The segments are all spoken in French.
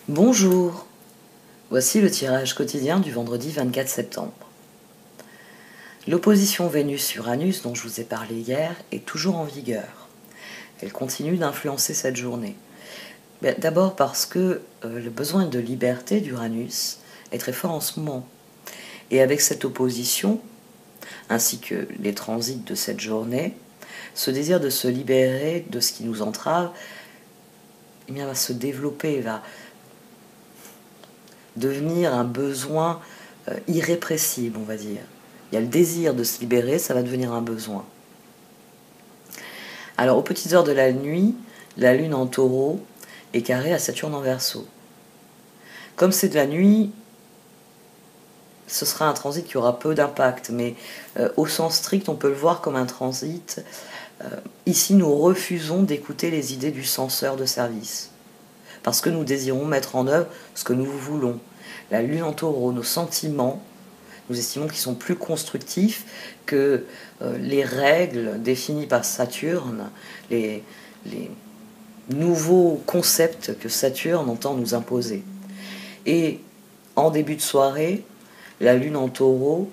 Bonjour, voici le tirage quotidien du vendredi 24 septembre. L'opposition Vénus-Uranus dont je vous ai parlé hier est toujours en vigueur. Elle continue d'influencer cette journée. D'abord parce que le besoin de liberté d'Uranus est très fort en ce moment. Et avec cette opposition, ainsi que les transits de cette journée, ce désir de se libérer de ce qui nous entrave va se développer, va devenir un besoin irrépressible, on va dire. Il y a le désir de se libérer, ça va devenir un besoin. Alors, aux petites heures de la nuit, la Lune en Taureau est carrée à Saturne en Verseau. Comme c'est de la nuit, ce sera un transit qui aura peu d'impact, mais au sens strict, on peut le voir comme un transit. Ici, nous refusons d'écouter les idées du censeur de service, parce que nous désirons mettre en œuvre ce que nous voulons. La Lune en Taureau, nos sentiments, nous estimons qu'ils sont plus constructifs que les règles définies par Saturne, les nouveaux concepts que Saturne entend nous imposer. Et en début de soirée, la Lune en Taureau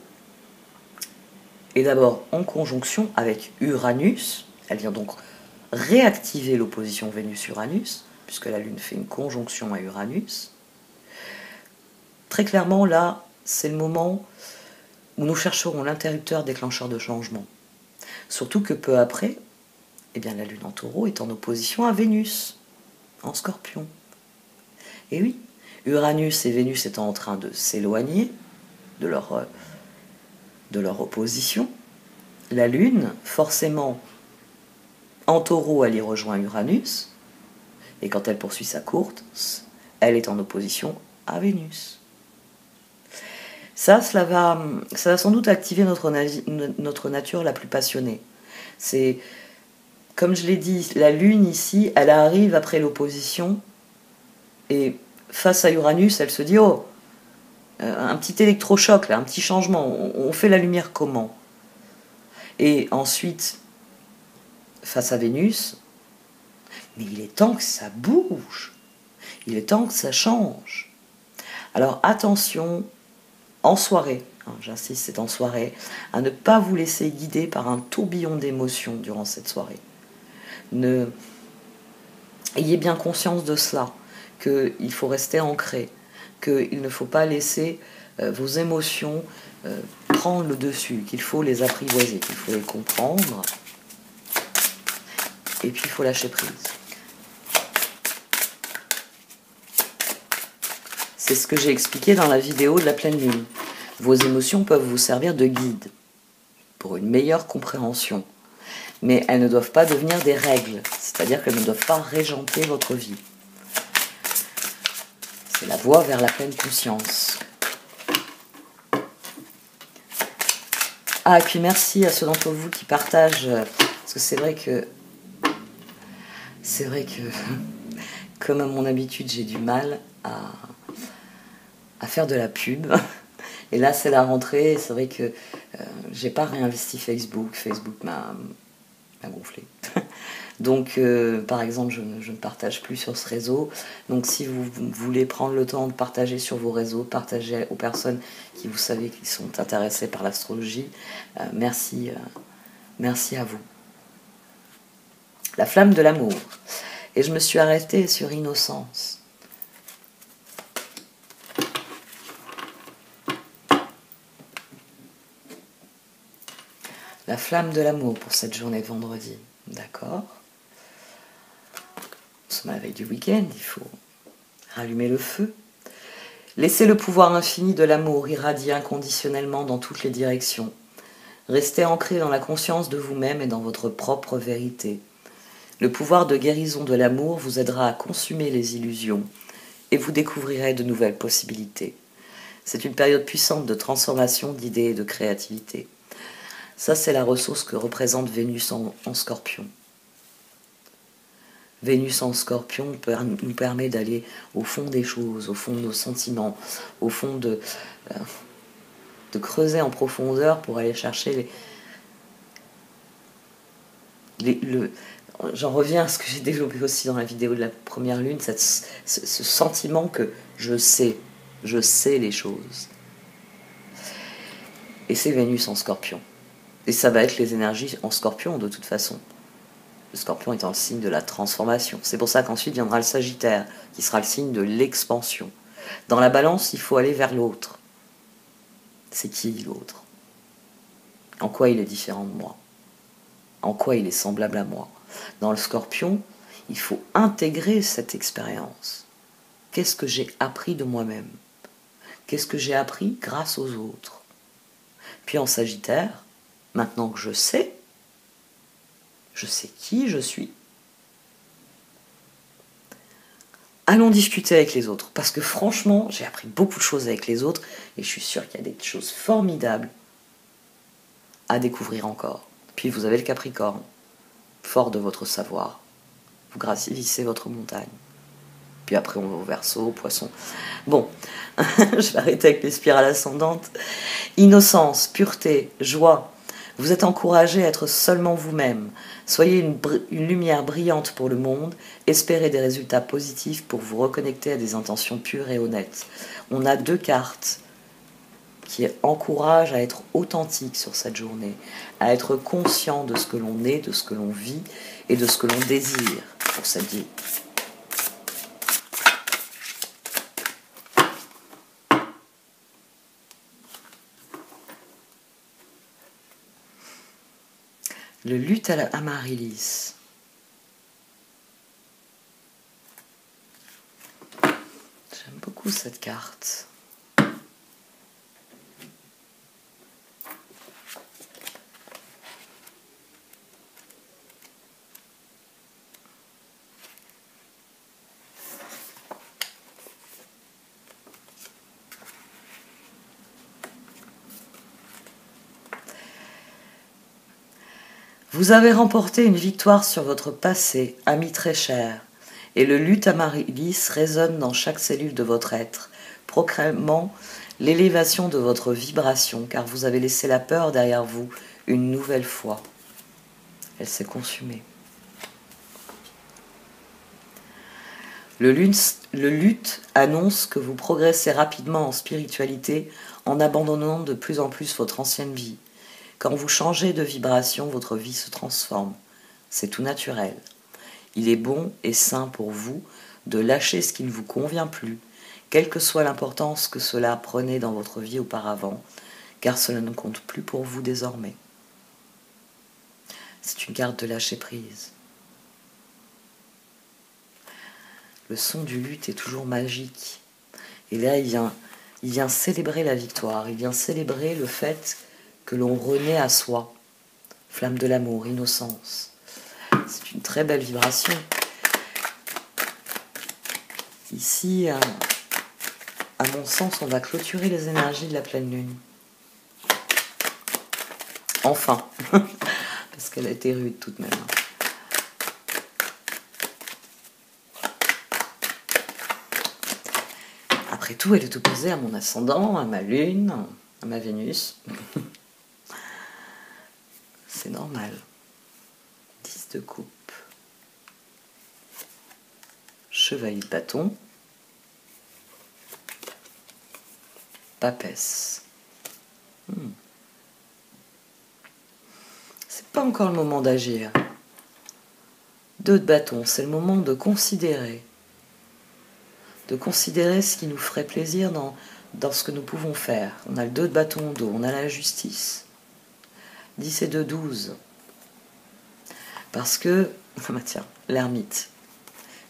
est d'abord en conjonction avec Uranus. Elle vient donc réactiver l'opposition Vénus-Uranus, puisque la Lune fait une conjonction à Uranus. Très clairement, là, c'est le moment où nous chercherons l'interrupteur déclencheur de changement. Surtout que peu après, la Lune en Taureau est en opposition à Vénus, en Scorpion. Et oui, Uranus et Vénus étant en train de s'éloigner de leur opposition, la Lune, forcément, en Taureau, elle y rejoint Uranus, et quand elle poursuit sa course, elle est en opposition à Vénus. Ça va sans doute activer notre nature la plus passionnée. C'est, comme je l'ai dit, la Lune ici, elle arrive après l'opposition, et face à Uranus, elle se dit, oh, un petit électrochoc, là, un petit changement, on fait la lumière comment? Et ensuite, face à Vénus, mais il est temps que ça bouge, il est temps que ça change. Alors attention, en soirée, j'insiste, c'est en soirée, à ne pas vous laisser guider par un tourbillon d'émotions durant cette soirée. Ayez bien conscience de cela, qu'il faut rester ancré, qu'il ne faut pas laisser vos émotions prendre le dessus, qu'il faut les apprivoiser, qu'il faut les comprendre, et puis il faut lâcher prise. C'est ce que j'ai expliqué dans la vidéo de la pleine lune. Vos émotions peuvent vous servir de guide pour une meilleure compréhension. Mais elles ne doivent pas devenir des règles, c'est-à-dire qu'elles ne doivent pas régenter votre vie. C'est la voie vers la pleine conscience. Ah, et puis merci à ceux d'entre vous qui partagent, parce que c'est vrai que, comme à mon habitude, j'ai du mal à faire de la pub. Et là, c'est la rentrée, c'est vrai que j'ai pas réinvesti Facebook. Facebook m'a gonflé. Donc, par exemple, je ne partage plus sur ce réseau. Donc, si vous voulez prendre le temps de partager sur vos réseaux, partager aux personnes qui vous savez qui sont intéressées par l'astrologie, merci à vous. La flamme de l'amour. Et je me suis arrêtée sur innocence. La flamme de l'amour pour cette journée de vendredi. D'accord. Nous sommes à la veille du week-end, il faut rallumer le feu. Laissez le pouvoir infini de l'amour irradier inconditionnellement dans toutes les directions. Restez ancré dans la conscience de vous-même et dans votre propre vérité. Le pouvoir de guérison de l'amour vous aidera à consumer les illusions et vous découvrirez de nouvelles possibilités. C'est une période puissante de transformation, d'idées et de créativité. Ça, c'est la ressource que représente Vénus en Scorpion. Vénus en Scorpion nous permet d'aller au fond des choses, au fond de nos sentiments, au fond de creuser en profondeur pour aller chercher j'en reviens à ce que j'ai développé aussi dans la vidéo de la première lune, ce sentiment que je sais les choses. Et c'est Vénus en Scorpion. Et ça va être les énergies en Scorpion de toute façon. Le Scorpion étant le signe de la transformation. C'est pour ça qu'ensuite viendra le Sagittaire, qui sera le signe de l'expansion. Dans la Balance, il faut aller vers l'autre. C'est qui l'autre? En quoi il est différent de moi? En quoi il est semblable à moi? Dans le Scorpion, il faut intégrer cette expérience. Qu'est-ce que j'ai appris de moi-même? Qu'est-ce que j'ai appris grâce aux autres? Puis en Sagittaire, maintenant que je sais qui je suis, allons discuter avec les autres. Parce que franchement, j'ai appris beaucoup de choses avec les autres et je suis sûre qu'il y a des choses formidables à découvrir encore. Puis vous avez le Capricorne, fort de votre savoir. Vous gravissez votre montagne. Puis après on va au Verseau, au Poisson. Bon, je vais arrêter avec les spirales ascendantes. Innocence, pureté, joie. Vous êtes encouragé à être seulement vous-même. Soyez une lumière brillante pour le monde. Espérez des résultats positifs pour vous reconnecter à des intentions pures et honnêtes. On a 2 cartes qui encouragent à être authentique sur cette journée, à être conscient de ce que l'on est, de ce que l'on vit et de ce que l'on désire pour cette vie. Le luth à la Amaryllis. J'aime beaucoup cette carte. Vous avez remporté une victoire sur votre passé, ami très cher, et le luth Amaryllis résonne dans chaque cellule de votre être, proclamant l'élévation de votre vibration, car vous avez laissé la peur derrière vous une nouvelle fois. Elle s'est consumée. Le luth annonce que vous progressez rapidement en spiritualité en abandonnant de plus en plus votre ancienne vie. Quand vous changez de vibration, votre vie se transforme. C'est tout naturel. Il est bon et sain pour vous de lâcher ce qui ne vous convient plus, quelle que soit l'importance que cela prenait dans votre vie auparavant, car cela ne compte plus pour vous désormais. C'est une carte de lâcher prise. Le son du luth est toujours magique. Et là, il vient célébrer la victoire, il vient célébrer le fait que l'on renaît à soi. Flamme de l'amour, innocence. C'est une très belle vibration. Ici, à mon sens, on va clôturer les énergies de la pleine lune. Enfin, parce qu'elle a été rude tout de même. Après tout, elle est opposée à mon ascendant, à ma lune, à ma Vénus. C'est normal. 10 de coupe. Chevalier de bâton. Papesse. C'est pas encore le moment d'agir. 2 de bâton, c'est le moment de considérer. De considérer ce qui nous ferait plaisir dans ce que nous pouvons faire. On a le 2 de bâton au dos, on a la justice. 10 et 2, 12. Parce que, bah tiens, l'ermite.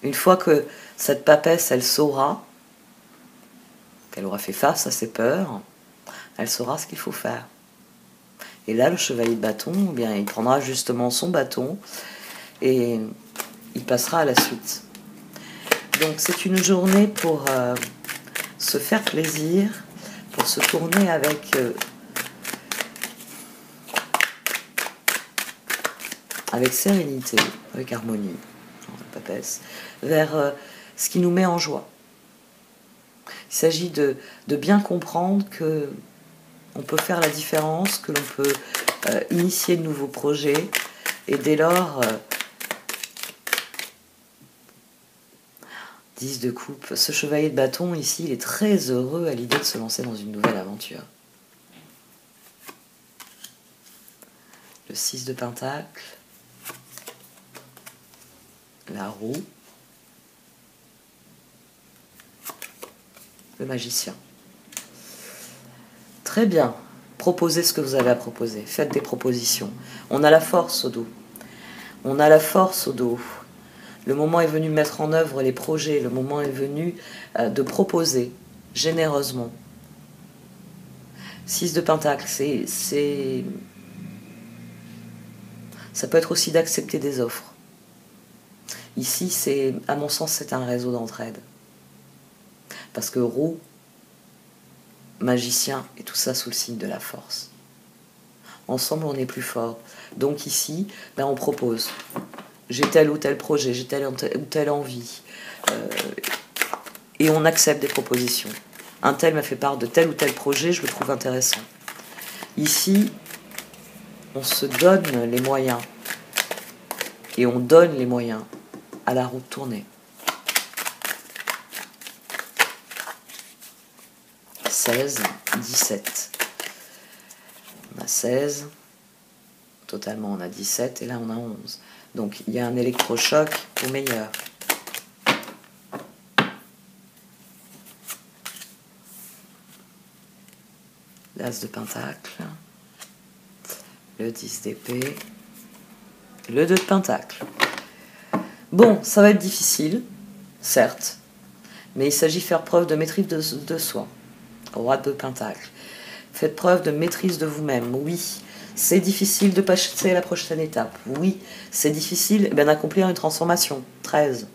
Une fois que cette papesse, elle saura qu'elle aura fait face à ses peurs, elle saura ce qu'il faut faire. Et là, le chevalier de bâton, eh bien, il prendra justement son bâton et il passera à la suite. Donc c'est une journée pour se faire plaisir, pour se tourner avec sérénité, avec harmonie, papesse, vers ce qui nous met en joie. Il s'agit de bien comprendre que on peut faire la différence, que l'on peut initier de nouveaux projets, et dès lors, 10 de coupe. Ce chevalier de bâton, ici, il est très heureux à l'idée de se lancer dans une nouvelle aventure. Le 6 de pentacle. La roue. Le magicien. Très bien. Proposez ce que vous avez à proposer. Faites des propositions. On a la force au dos. On a la force au dos. Le moment est venu de mettre en œuvre les projets. Le moment est venu de proposer généreusement. 6 de pentacle, ça peut être aussi d'accepter des offres. Ici, à mon sens, c'est un réseau d'entraide. Parce que roue, magicien, et tout ça sous le signe de la force. Ensemble, on est plus fort. Donc ici, on propose. J'ai tel ou tel projet, j'ai telle ou telle envie. Et on accepte des propositions. Un tel m'a fait part de tel ou tel projet, je le trouve intéressant. Ici, on se donne les moyens. Et on donne les moyens à la roue de tourner. 16, 17. On a 16. Totalement, on a 17. Et là, on a 11. Donc, il y a un électrochoc au meilleur. L'as de pentacle. Le 10 d'épée. Le 2 de pentacle. Bon, ça va être difficile, certes, mais il s'agit de faire preuve de maîtrise de soi. Roi de pentacle. Faites preuve de maîtrise de vous-même, oui. C'est difficile de passer à la prochaine étape, oui. C'est difficile d'accomplir une transformation, 13.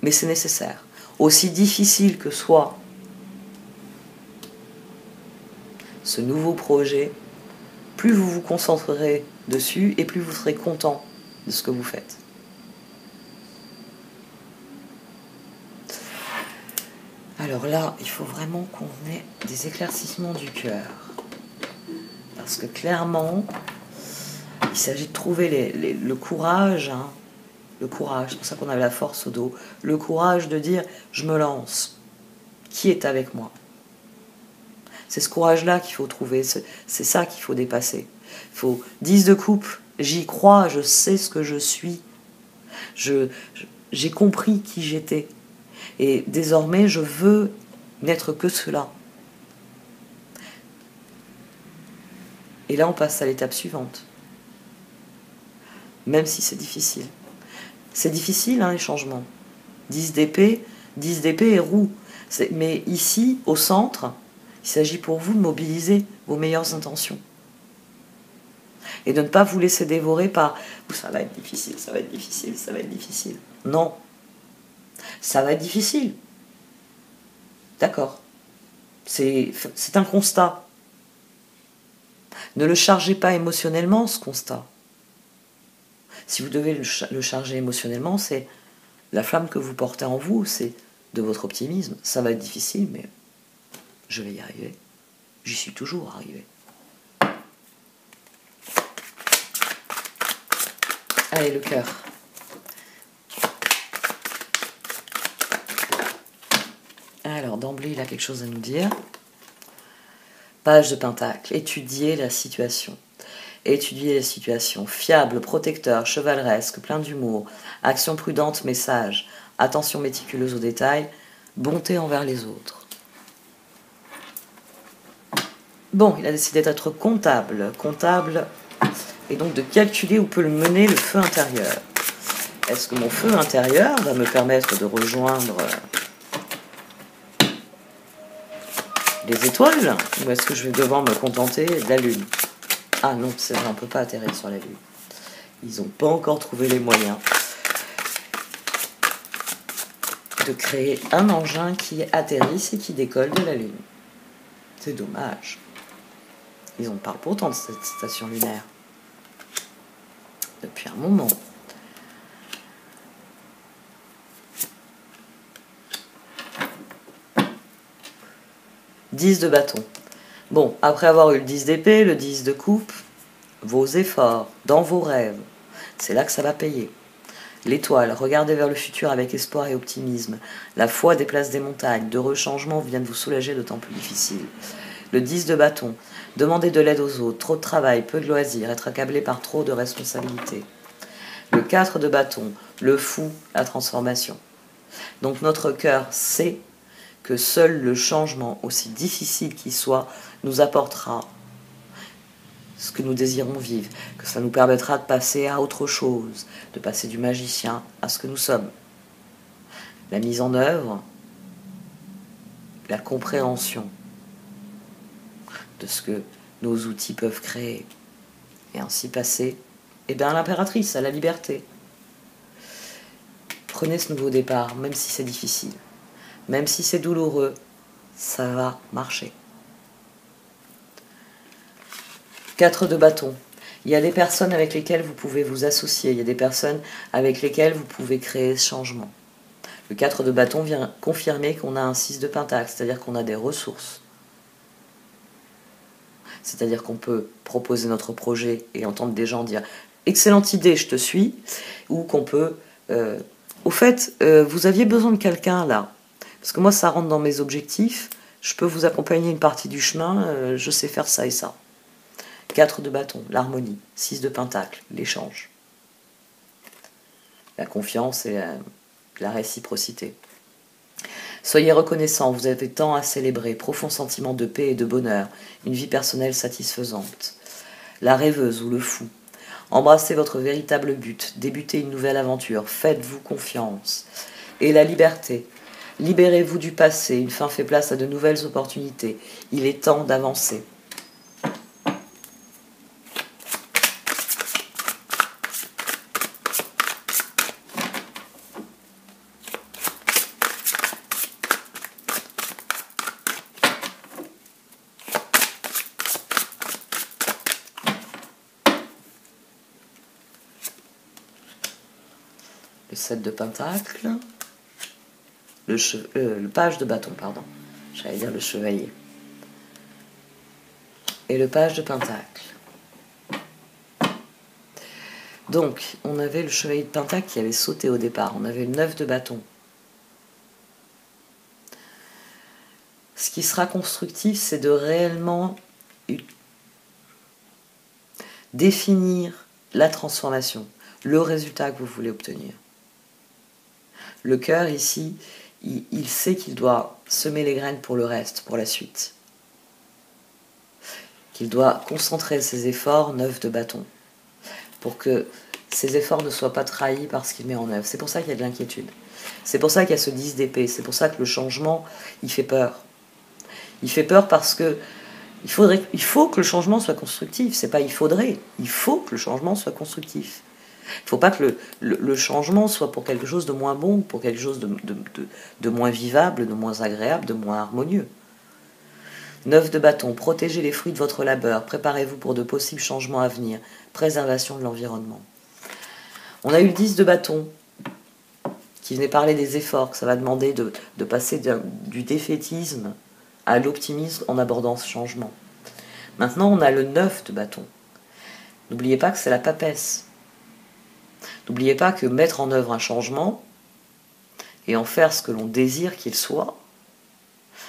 Mais c'est nécessaire. Aussi difficile que soit ce nouveau projet, plus vous vous concentrerez dessus et plus vous serez content de ce que vous faites. Alors là, il faut vraiment qu'on ait des éclaircissements du cœur. Parce que clairement, il s'agit de trouver le courage, le courage, c'est pour ça qu'on avait la force au dos, le courage de dire « je me lance ». Qui est avec moi? C'est ce courage-là qu'il faut trouver, c'est ça qu'il faut dépasser. Il faut 10 de coupe, j'y crois, je sais ce que je suis, j'ai compris qui j'étais. Et désormais, je veux n'être que cela. Et là, on passe à l'étape suivante. Même si c'est difficile. C'est difficile, les changements. 10 d'épée et roue. Mais ici, au centre, il s'agit pour vous de mobiliser vos meilleures intentions. Et de ne pas vous laisser dévorer par « ça va être difficile, ça va être difficile, ça va être difficile ». Non. Ça va être difficile. D'accord. C'est un constat. Ne le chargez pas émotionnellement, ce constat. Si vous devez le charger émotionnellement, c'est la flamme que vous portez en vous, c'est de votre optimisme. Ça va être difficile, mais je vais y arriver. J'y suis toujours arrivé. Allez, le cœur. Alors, d'emblée, il a quelque chose à nous dire. Page de pentacle. Étudier la situation. Étudier la situation. Fiable, protecteur, chevaleresque, plein d'humour. Action prudente, message. Attention méticuleuse aux détails. Bonté envers les autres. Bon, il a décidé d'être comptable. Comptable, et donc de calculer où peut le mener le feu intérieur. Est-ce que mon feu intérieur va me permettre de rejoindre les étoiles, ou est-ce que je vais devoir me contenter de la Lune? Ah non, c'est vrai, on ne peut pas atterrir sur la Lune. Ils n'ont pas encore trouvé les moyens de créer un engin qui atterrisse et qui décolle de la Lune. C'est dommage. Ils en parlent pourtant de cette station lunaire. Depuis un moment. « 10 de bâton. Bon, après avoir eu le 10 d'épée, le 10 de coupe, vos efforts, dans vos rêves, c'est là que ça va payer. L'étoile, regardez vers le futur avec espoir et optimisme. La foi déplace des montagnes, d'heureux changements viennent vous soulager de temps plus difficiles. Le 10 de bâton, demandez de l'aide aux autres, trop de travail, peu de loisirs, être accablé par trop de responsabilités. Le 4 de bâton, le fou, la transformation. Donc notre cœur sait que seul le changement, aussi difficile qu'il soit, nous apportera ce que nous désirons vivre, que ça nous permettra de passer à autre chose, de passer du magicien à ce que nous sommes. La mise en œuvre, la compréhension de ce que nos outils peuvent créer, et ainsi passer à l'impératrice, à la liberté. Prenez ce nouveau départ, même si c'est difficile, même si c'est douloureux, ça va marcher. 4 de bâton. Il y a des personnes avec lesquelles vous pouvez vous associer, il y a des personnes avec lesquelles vous pouvez créer ce changement. Le 4 de bâton vient confirmer qu'on a un 6 de pentacle, c'est-à-dire qu'on a des ressources. C'est-à-dire qu'on peut proposer notre projet et entendre des gens dire « Excellente idée, je te suis », ou qu'on peut au fait, vous aviez besoin de quelqu'un là, parce que moi ça rentre dans mes objectifs, je peux vous accompagner une partie du chemin, je sais faire ça et ça. 4 de bâton, l'harmonie. 6 de pentacle, l'échange. La confiance et la réciprocité. Soyez reconnaissants, vous avez tant à célébrer, profond sentiment de paix et de bonheur, une vie personnelle satisfaisante. La rêveuse ou le fou. Embrassez votre véritable but, débutez une nouvelle aventure, faites-vous confiance. Et la liberté. Libérez-vous du passé, une fin fait place à de nouvelles opportunités. Il est temps d'avancer. Le 7 de pentacle, le page de bâton, pardon, j'allais dire le chevalier, et le page de pentacle. Donc, on avait le chevalier de pentacle qui avait sauté au départ, on avait le 9 de bâton. Ce qui sera constructif, c'est de réellement définir la transformation, le résultat que vous voulez obtenir. Le cœur, ici, il sait qu'il doit semer les graines pour le reste, pour la suite. Qu'il doit concentrer ses efforts, 9 de bâton, pour que ses efforts ne soient pas trahis par ce qu'il met en œuvre. C'est pour ça qu'il y a de l'inquiétude. C'est pour ça qu'il y a ce 10 d'épée. C'est pour ça que le changement, il fait peur. Il fait peur parce que il faut que le changement soit constructif. C'est pas il faudrait. Il faut que le changement soit constructif. Il ne faut pas que le changement soit pour quelque chose de moins bon, pour quelque chose de moins vivable, de moins agréable, de moins harmonieux. 9 de bâton, protégez les fruits de votre labeur, préparez-vous pour de possibles changements à venir, préservation de l'environnement. On a eu le 10 de bâton, qui venait parler des efforts, que ça va demander de passer du défaitisme à l'optimisme en abordant ce changement. Maintenant, on a le 9 de bâton. N'oubliez pas que c'est la papesse. N'oubliez pas que mettre en œuvre un changement et en faire ce que l'on désire qu'il soit,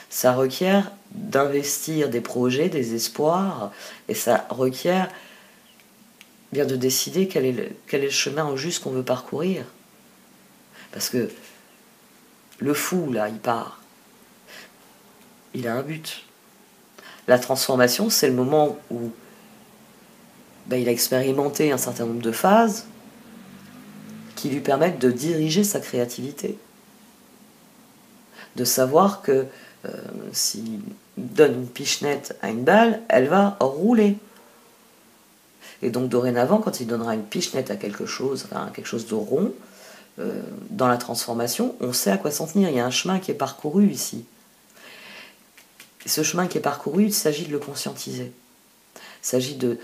ça requiert d'investir des projets, des espoirs, et ça requiert bien de décider quel est le chemin au juste qu'on veut parcourir. Parce que le fou, là, il part. Il a un but. La transformation, c'est le moment où il a expérimenté un certain nombre de phases qui lui permettent de diriger sa créativité. De savoir que s'il donne une pichenette à une balle, elle va rouler. Et donc dorénavant, quand il donnera une pichenette à quelque chose de rond, dans la transformation, on sait à quoi s'en tenir. Il y a un chemin qui est parcouru ici. Et ce chemin qui est parcouru, il s'agit de le conscientiser. Il s'agit de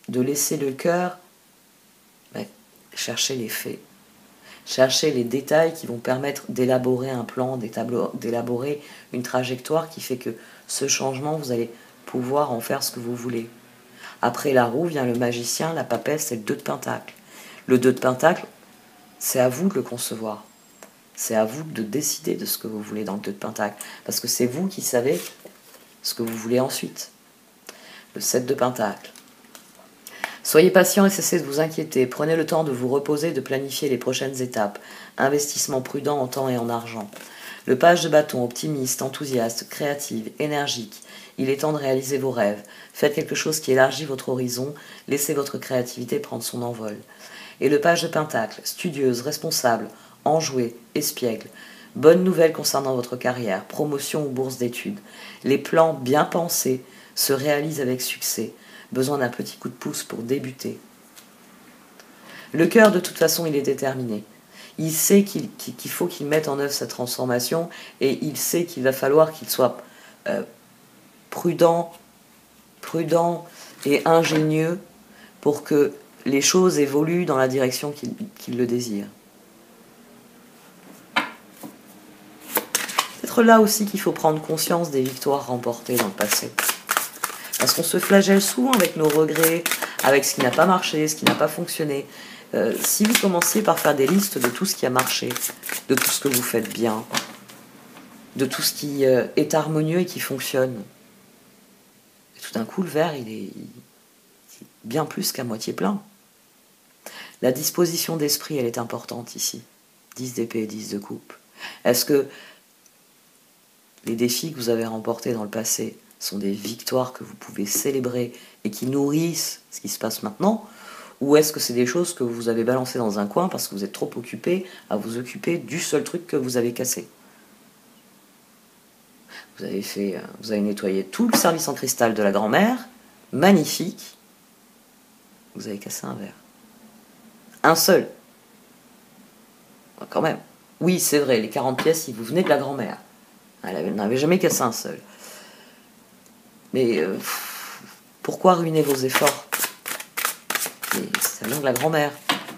laisser le cœur chercher les faits, chercher les détails qui vont permettre d'élaborer un plan, d'élaborer une trajectoire qui fait que ce changement, vous allez pouvoir en faire ce que vous voulez. Après la roue vient le magicien, la papesse, c'est le 2 de pentacle. Le 2 de pentacle, C'est à vous de le concevoir. C'est à vous de décider de ce que vous voulez dans le 2 de Pentacle. Parce que c'est vous qui savez ce que vous voulez ensuite. Le 7 de Pentacle. Soyez patient et cessez de vous inquiéter. Prenez le temps de vous reposer et de planifier les prochaines étapes. Investissement prudent en temps et en argent. Le page de bâton, optimiste, enthousiaste, créative, énergique. Il est temps de réaliser vos rêves. Faites quelque chose qui élargit votre horizon. Laissez votre créativité prendre son envol. Et le page de Pentacle, studieuse, responsable, enjouée, espiègle. Bonne nouvelle concernant votre carrière, promotion ou bourse d'études. Les plans bien pensés se réalisent avec succès. Besoin d'un petit coup de pouce pour débuter. Le cœur, de toute façon, il est déterminé. Il sait qu'il faut qu'il mette en œuvre sa transformation et il sait qu'il va falloir qu'il soit prudent et ingénieux pour que les choses évoluent dans la direction qu'il le désire. C'est peut-être là aussi qu'il faut prendre conscience des victoires remportées dans le passé. Parce qu'on se flagelle souvent avec nos regrets, avec ce qui n'a pas marché, ce qui n'a pas fonctionné. Si vous commenciez par faire des listes de tout ce qui a marché, de tout ce que vous faites bien, de tout ce qui est harmonieux et qui fonctionne, et tout d'un coup, le verre, il est bien plus qu'à moitié plein. La disposition d'esprit, elle est importante ici. 10 d'épée et 10 de coupe. Est-ce que les défis que vous avez remportés dans le passé sont des victoires que vous pouvez célébrer et qui nourrissent ce qui se passe maintenant, ou est-ce que c'est des choses que vous avez balancées dans un coin parce que vous êtes trop occupé à vous occuper du seul truc que vous avez cassé? Vous avez nettoyé tout le service en cristal de la grand-mère, magnifique, vous avez cassé un verre. Un seul. Quand même. Oui, c'est vrai, les 40 pièces, ils vous venaient de la grand-mère. Elle n'avait jamais cassé un seul. Mais pourquoi ruiner vos efforts? Ça vient de la grand-mère.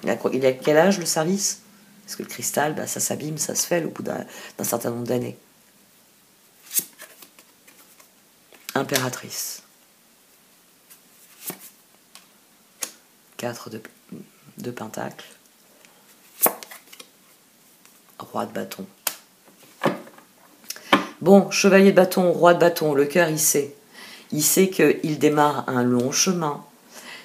Il a quel âge le service? Parce que le cristal, ça s'abîme, ça se fait au bout d'un certain nombre d'années. Impératrice. 4 de Pentacle. Roi de bâton. Bon, chevalier de bâton, roi de bâton, le cœur, il sait. Il sait qu'il démarre un long chemin.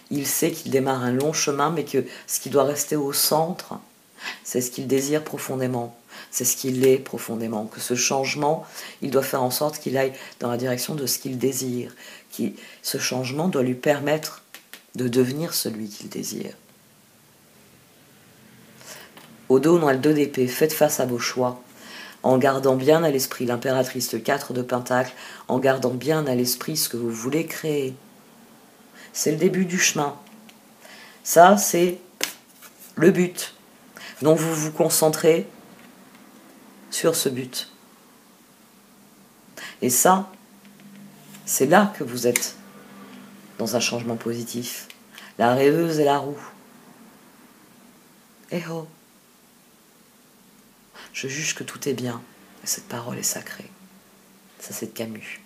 Il sait qu'il démarre un long chemin, mais que ce qui doit rester au centre, c'est ce qu'il désire profondément. C'est ce qu'il est profondément. Que ce changement, il doit faire en sorte qu'il aille dans la direction de ce qu'il désire. Ce changement doit lui permettre de devenir celui qu'il désire. Au dos, on a le 2 d'épée. Faites face à vos choix. En gardant bien à l'esprit l'impératrice, le 4 de Pentacle, en gardant bien à l'esprit ce que vous voulez créer. C'est le début du chemin. Ça, c'est le but. Donc vous vous concentrez sur ce but. Et ça, c'est là que vous êtes dans un changement positif. La rêveuse et la roue. Eh oh! Je juge que tout est bien. Et cette parole est sacrée. Ça, c'est de Camus.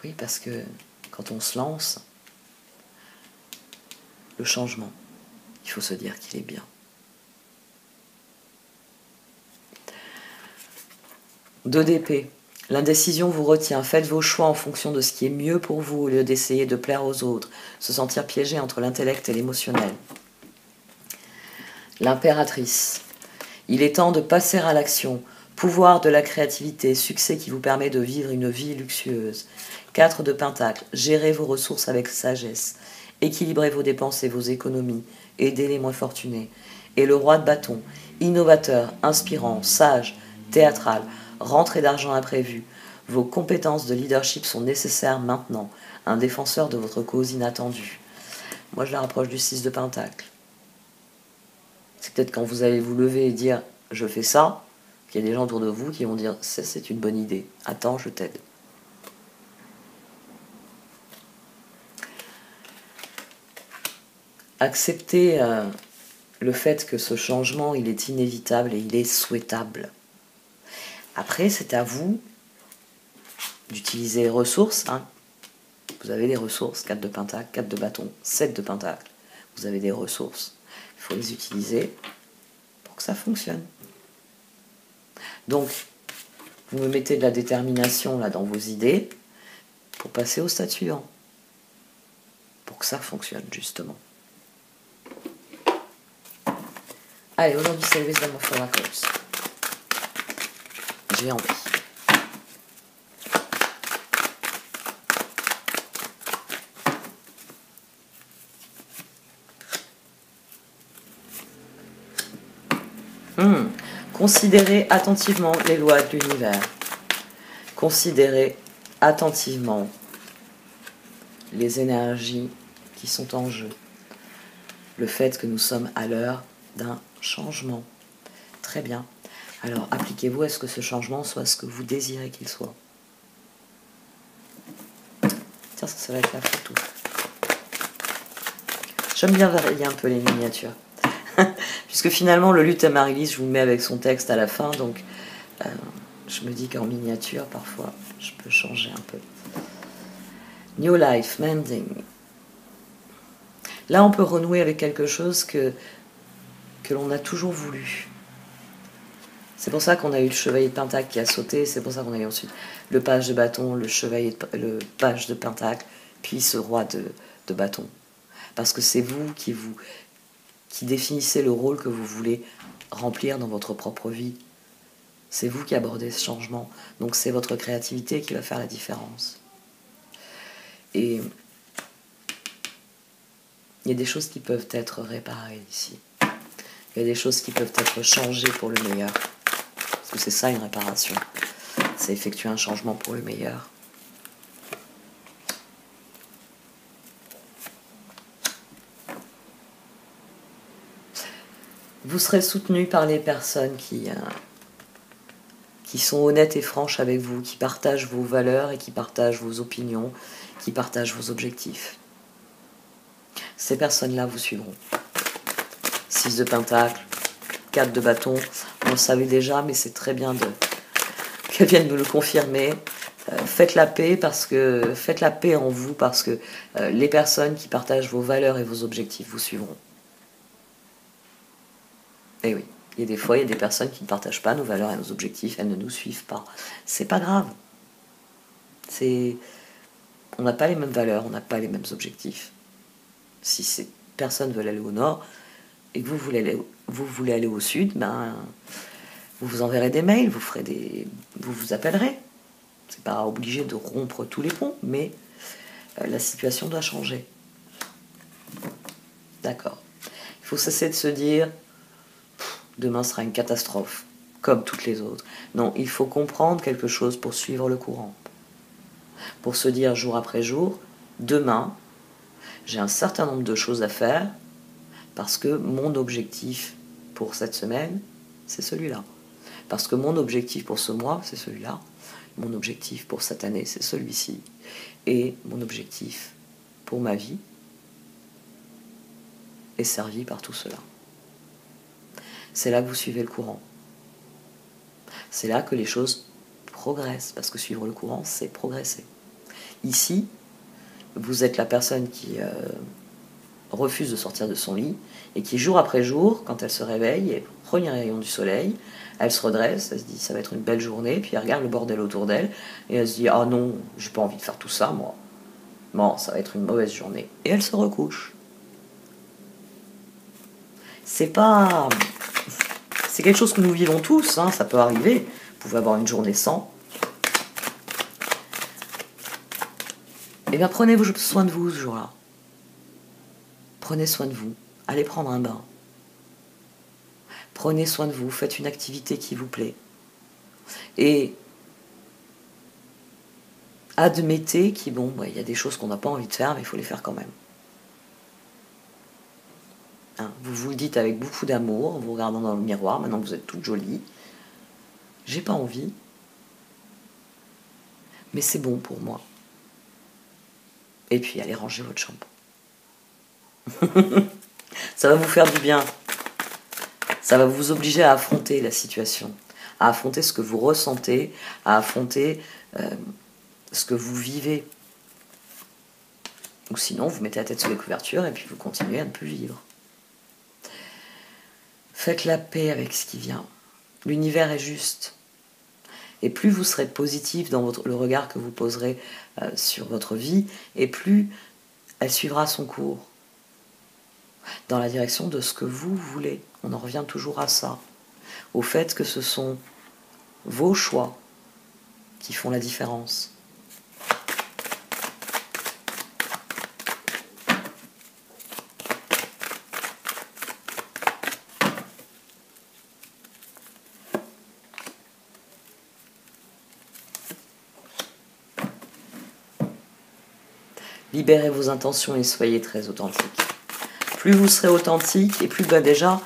Oui, parce que quand on se lance, le changement, il faut se dire qu'il est bien. 2 d'épée. L'indécision vous retient. Faites vos choix en fonction de ce qui est mieux pour vous au lieu d'essayer de plaire aux autres, se sentir piégé entre l'intellect et l'émotionnel. L'impératrice. Il est temps de passer à l'action. Pouvoir de la créativité, succès qui vous permet de vivre une vie luxueuse. 4 de Pentacle. Gérez vos ressources avec sagesse. Équilibrez vos dépenses et vos économies. Aidez les moins fortunés. Et le roi de bâton. Innovateur, inspirant, sage, théâtral. Rentrée d'argent imprévue. Vos compétences de leadership sont nécessaires maintenant. Un défenseur de votre cause inattendue. Moi, je la rapproche du 6 de Pentacle. C'est peut-être quand vous allez vous lever et dire « je fais ça », qu'il y a des gens autour de vous qui vont dire « c'est une bonne idée, attends, je t'aide ». Acceptez le fait que ce changement, il est inévitable et il est souhaitable. Après, c'est à vous d'utiliser les ressources. Vous avez des ressources, 4 de Pentacle, 4 de bâton, 7 de Pentacle. Vous avez des ressources. Il faut les utiliser pour que ça fonctionne. Donc, vous me mettez de la détermination là dans vos idées pour passer au stade suivant. Pour que ça fonctionne, justement. Allez, aujourd'hui, c'est le Wisdom of Oracles. J'ai envie. Considérez attentivement les lois de l'univers. Considérez attentivement les énergies qui sont en jeu. Le fait que nous sommes à l'heure d'un changement. Très bien. Alors, appliquez-vous à ce que ce changement soit ce que vous désirez qu'il soit. Tiens, ça va être la photo. J'aime bien varier un peu les miniatures. Puisque finalement, le luth Amaryllis, je vous le mets avec son texte à la fin, donc je me dis qu'en miniature, parfois, je peux changer un peu. New Life, Mending. Là, on peut renouer avec quelque chose que l'on a toujours voulu. C'est pour ça qu'on a eu le chevalier de Pentacle qui a sauté, c'est pour ça qu'on a eu ensuite le page de bâton, le page de Pentacle, puis ce roi de bâton. Parce que c'est vous qui définissez le rôle que vous voulez remplir dans votre propre vie. C'est vous qui abordez ce changement. Donc c'est votre créativité qui va faire la différence. Et il y a des choses qui peuvent être réparées ici. Il y a des choses qui peuvent être changées pour le meilleur. Parce que c'est ça une réparation. C'est effectuer un changement pour le meilleur. Vous serez soutenu par les personnes qui sont honnêtes et franches avec vous, qui partagent vos valeurs et qui partagent vos opinions, qui partagent vos objectifs. Ces personnes-là vous suivront. 6 de pentacle, 4 de bâton, on le savait déjà, mais c'est très bien qu'elles viennent nous le confirmer. Faites la paix en vous parce que les personnes qui partagent vos valeurs et vos objectifs vous suivront. Et oui, il y a des fois, il y a des personnes qui ne partagent pas nos valeurs et nos objectifs, elles ne nous suivent pas. C'est pas grave. On n'a pas les mêmes valeurs, on n'a pas les mêmes objectifs. Si ces personnes veulent aller au nord et que vous voulez aller au sud, ben, vous vous enverrez des mails, vous vous appellerez. C'est pas obligé de rompre tous les ponts, mais la situation doit changer. D'accord. Il faut cesser de se dire demain sera une catastrophe, comme toutes les autres. Non, il faut comprendre quelque chose pour suivre le courant. Pour se dire jour après jour, demain, j'ai un certain nombre de choses à faire parce que mon objectif pour cette semaine, c'est celui-là. Parce que mon objectif pour ce mois, c'est celui-là. Mon objectif pour cette année, c'est celui-ci. Et mon objectif pour ma vie est servi par tout cela. C'est là que vous suivez le courant. C'est là que les choses progressent, parce que suivre le courant, c'est progresser. Ici, vous êtes la personne qui refuse de sortir de son lit et qui, jour après jour, quand elle se réveille, premier rayon du soleil, elle se redresse, elle se dit ça va être une belle journée, puis elle regarde le bordel autour d'elle et elle se dit ah non, j'ai pas envie de faire tout ça moi. Non, ça va être une mauvaise journée. Et elle se recouche. C'est quelque chose que nous vivons tous, hein, ça peut arriver. Vous pouvez avoir une journée sans. Eh bien, prenez soin de vous ce jour-là. Prenez soin de vous. Allez prendre un bain. Prenez soin de vous. Faites une activité qui vous plaît. Et admettez qu'il y a des choses qu'on n'a pas envie de faire, mais il faut les faire quand même. Hein, vous vous le dites avec beaucoup d'amour, en vous regardant dans le miroir, maintenant que vous êtes toute jolie. J'ai pas envie, mais c'est bon pour moi. Et puis allez ranger votre chambre. Ça va vous faire du bien. Ça va vous obliger à affronter la situation, à affronter ce que vous ressentez, à affronter ce que vous vivez. Ou sinon, vous mettez la tête sous les couvertures et puis vous continuez à ne plus vivre. Faites la paix avec ce qui vient. L'univers est juste. Et plus vous serez positif dans le regard que vous poserez sur votre vie, et plus elle suivra son cours dans la direction de ce que vous voulez. On en revient toujours à ça, au fait que ce sont vos choix qui font la différence. Libérez vos intentions et soyez très authentique. Plus vous serez authentique, et plus déjà,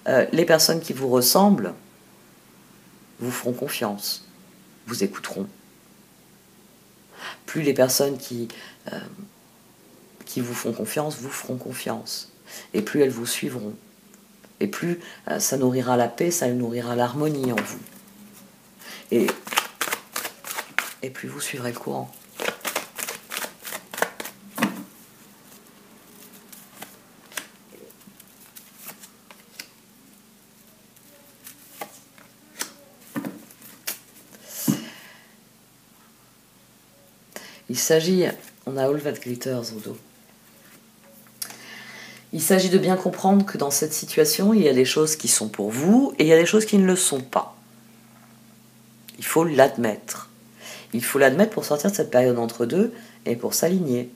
les personnes qui vous ressemblent vous feront confiance, vous écouteront. Plus les personnes qui vous font confiance vous feront confiance. Et plus elles vous suivront. Et plus ça nourrira la paix, ça nourrira l'harmonie en vous. Et plus vous suivrez le courant. Il s'agit, on a All That Glitters au dos. Il s'agit de bien comprendre que dans cette situation, il y a des choses qui sont pour vous et il y a des choses qui ne le sont pas. Il faut l'admettre. Il faut l'admettre pour sortir de cette période entre deux et pour s'aligner.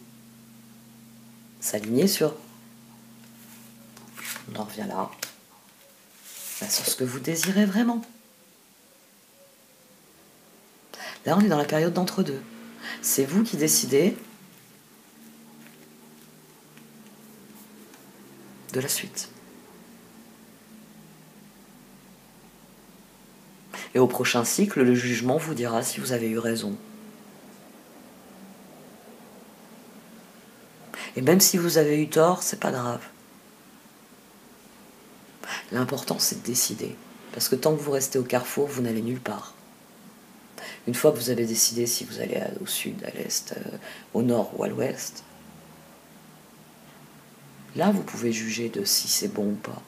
S'aligner sur... On en revient là. Sur ce que vous désirez vraiment. Là, on est dans la période d'entre-deux. C'est vous qui décidez de la suite. Et au prochain cycle, le jugement vous dira si vous avez eu raison. Et même si vous avez eu tort, c'est pas grave. L'important, c'est de décider. Parce que tant que vous restez au carrefour, vous n'allez nulle part. Une fois que vous avez décidé si vous allez au sud, à l'est, au nord ou à l'ouest, là, vous pouvez juger de si c'est bon ou pas.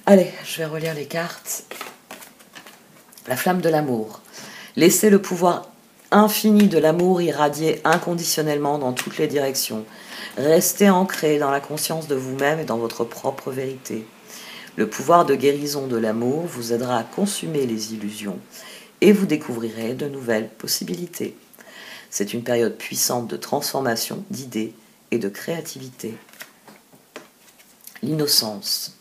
Allez, je vais relire les cartes. La flamme de l'amour. Laissez le pouvoir infini de l'amour irradier inconditionnellement dans toutes les directions. Restez ancré dans la conscience de vous-même et dans votre propre vérité. Le pouvoir de guérison de l'amour vous aidera à consumer les illusions et vous découvrirez de nouvelles possibilités. C'est une période puissante de transformation, d'idées et de créativité. L'innocence,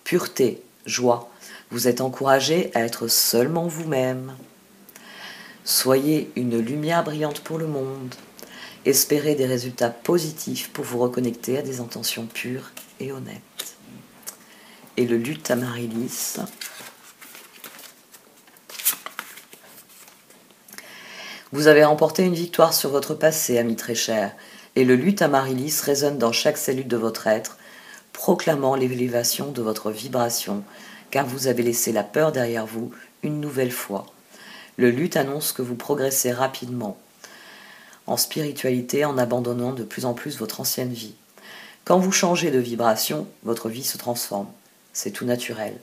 pureté, joie, vous êtes encouragé à être seulement vous-même. Soyez une lumière brillante pour le monde. Espérez des résultats positifs pour vous reconnecter à des intentions pures et honnêtes. Et le luth Amaryllis. Vous avez remporté une victoire sur votre passé, ami très cher, et le luth Amaryllis résonne dans chaque cellule de votre être, proclamant l'élévation de votre vibration, car vous avez laissé la peur derrière vous une nouvelle fois. Le luth annonce que vous progressez rapidement en spiritualité en abandonnant de plus en plus votre ancienne vie. Quand vous changez de vibration, votre vie se transforme. C'est tout naturel.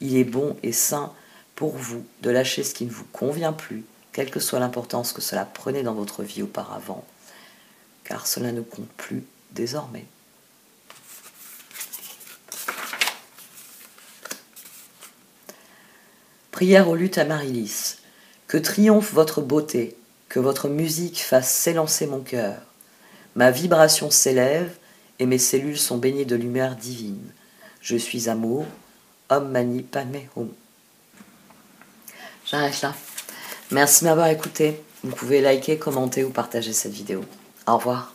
Il est bon et sain pour vous de lâcher ce qui ne vous convient plus, quelle que soit l'importance que cela prenait dans votre vie auparavant, car cela ne compte plus désormais. Prière au luth Amaryllis. Que triomphe votre beauté, que votre musique fasse s'élancer mon cœur. Ma vibration s'élève et mes cellules sont baignées de lumière divine. Je suis amour, Om Mani Padme Hum. J'arrête là. Merci de m'avoir écouté. Vous pouvez liker, commenter ou partager cette vidéo. Au revoir.